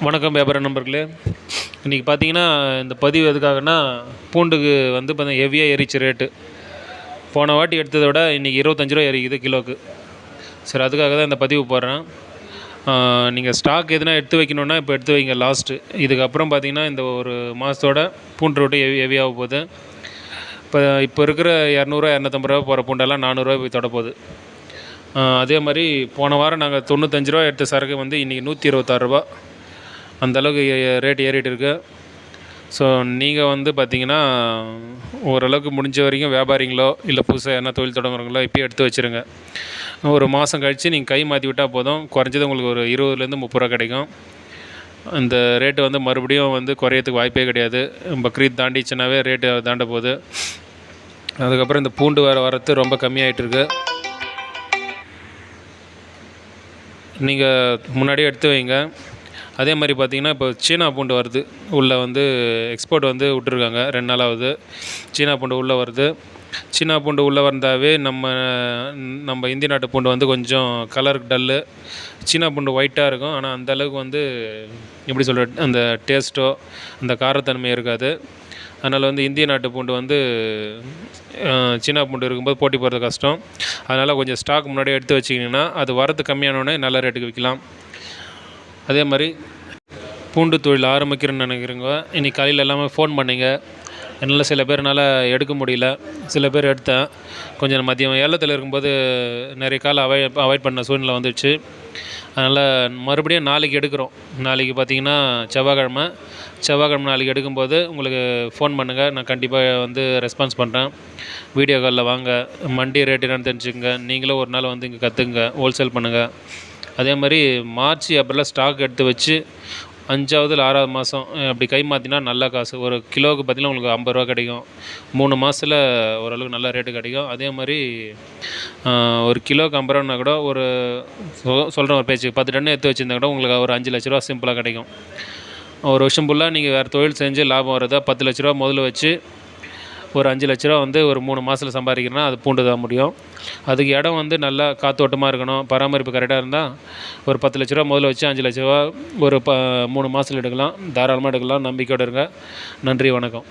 வணக்கம் வியாபார நண்பர்களே. இன்றைக்கி பார்த்தீங்கன்னா இந்த பதிவு எதுக்காகனா, பூண்டுக்கு வந்து பார்த்தீங்கன்னா ஹெவியாக ஏறிச்சு ரேட்டு. போன வாட்டி எடுத்ததை விட இன்றைக்கி ரூ. ஏறிக்குது கிலோவுக்கு. சரி, அதுக்காக தான் இந்த பதிவு போடுறேன். நீங்கள் ஸ்டாக் எதுனா எடுத்து வைக்கணுன்னா இப்போ எடுத்து வைங்க லாஸ்ட்டு. இதுக்கப்புறம் பார்த்தீங்கன்னா இந்த ஒரு மாதத்தோட பூண்டு ரேட்டு ஹெவியாக போகுது. இப்போ இருக்கிற ரூ. 250 போகிற பூண்டெல்லாம் ரூ. 400 போய் தொடப்போகுது. அதே மாதிரி போன வாரம் நாங்கள் ரூ. 95 எடுத்த சரக்கு வந்து இன்றைக்கி ரூ. 126. அந்தளவுக்கு ரேட் ஏறிட்டு இருக்குது. ஸோ நீங்கள் வந்து பார்த்திங்கன்னா ஓரளவுக்கு முடிஞ்ச வரைக்கும் வியாபாரிங்களோ இல்லை புதுசாக யாருனா தொழில் தொடங்குறவங்களோ இப்போயே எடுத்து வச்சுருங்க. ஒரு மாதம் கழித்து நீங்கள் கை மாற்றி விட்டால் போதும். குறைஞ்சது உங்களுக்கு ஒரு ரூ. 20 கிடைக்கும். இந்த ரேட்டு வந்து மறுபடியும் வந்து குறையத்துக்கு வாய்ப்பே கிடையாது. பக்ரீத் தாண்டிச்சுனாவே ரேட்டு தாண்ட போகுது. அதுக்கப்புறம் இந்த பூண்டு வரத்து ரொம்ப கம்மியாகிட்டுருக்கு. நீங்கள் முன்னாடியே எடுத்து வைங்க. அதே மாதிரி பார்த்திங்கன்னா இப்போ சீனா பூண்டு வருது. உள்ளே வந்து எக்ஸ்போர்ட் வந்து விட்ருக்காங்க. 2 நாள் ஆகுது. சீனா பூண்டு உள்ளே வருது. சீனா பூண்டு உள்ளே வந்தாவே நம்ம இந்திய நாட்டு பூண்டு வந்து கொஞ்சம் கலர் டல்லு. சீனா பூண்டு ஒயிட்டாக இருக்கும். ஆனால் அந்தளவுக்கு வந்து எப்படி சொல்கிறது, அந்த டேஸ்ட்டோ அந்த காரத்தன்மை இருக்காது. அதனால் வந்து இந்திய நாட்டு பூண்டு வந்து சீனா பூண்டு இருக்கும்போது போட்டி போடுறது கஷ்டம். அதனால் கொஞ்சம் ஸ்டாக் முன்னாடியே எடுத்து வச்சிக்கிங்கன்னா அது வரத்து கம்மியானோடனே நல்ல ரேட்டுக்கு விற்கலாம். அதே மாதிரி பூண்டு தொழில் ஆரம்பிக்கிறேன்னு நினைக்கிறவங்க இன்றைக்கி காலையில் எல்லாமே ஃபோன் பண்ணிங்க. என்னால் சில பேர்னால் எடுக்க முடியல. சில பேர் எடுத்தேன். கொஞ்சம் மதியம் ஏலத்தில் இருக்கும்போது நிறைய கால் அவாய்ட் பண்ண சூழ்நிலை வந்துடுச்சு. அதனால் மறுபடியும் நாளைக்கு எடுக்கிறோம். நாளைக்கு பார்த்திங்கன்னா செவ்வாய்க்கிழமை நாளைக்கு எடுக்கும்போது உங்களுக்கு ஃபோன் பண்ணுங்கள். நான் கண்டிப்பாக வந்து ரெஸ்பான்ஸ் பண்ணுறேன். வீடியோ காலில் வாங்க, மண்டி ரேட் என்னென்னு தெரிஞ்சுக்கங்க. நீங்களும் ஒரு நாள் வந்து இங்கே கற்றுக்குங்க, ஹோல்சேல் பண்ணுங்கள். அதே மாதிரி மார்ச் ஏப்ரலில் ஸ்டாக் எடுத்து வச்சு 5வது இல்லை 6வது மாதம் அப்படி கை மாற்றினா நல்ல காசு. ஒரு கிலோவுக்கு பார்த்திங்கன்னா உங்களுக்கு ரூ. 50 கிடைக்கும். 3 மாதத்தில் ஓரளவுக்கு நல்ல ரேட்டு கிடைக்கும். அதே மாதிரி ஒரு கிலோவுக்கு 50 கூட ஒரு சொல்கிறேன் ஒரு பேச்சு 10 டன் எடுத்து வச்சுருந்தா கூட உங்களுக்கு ஒரு 5 லட்ச ரூபா சிம்பிளாக கிடைக்கும். ஒரு வருஷம் ஃபுல்லாக நீங்கள் வேறு தொழில் செஞ்சு லாபம் வருதா 10 லட்ச ரூபா முதல்ல வச்சு ஒரு 5 லட்ச ரூபா வந்து ஒரு 3 மாதத்தில் சம்பாதிக்கிறேன்னா அது பூண்டு தான் முடியும். அதுக்கு இடம் வந்து நல்லா காத்தோட்டமாக இருக்கணும். பராமரிப்பு கரெக்டாக இருந்தால் ஒரு 10 லட்ச ரூபா முதல்ல வச்சு 5 லட்ச ரூபா ஒரு 3 மாதத்தில் எடுக்கலாம். தாராளமாக எடுக்கலாம். நம்பிக்கையோடு இருங்க. நன்றி, வணக்கம்.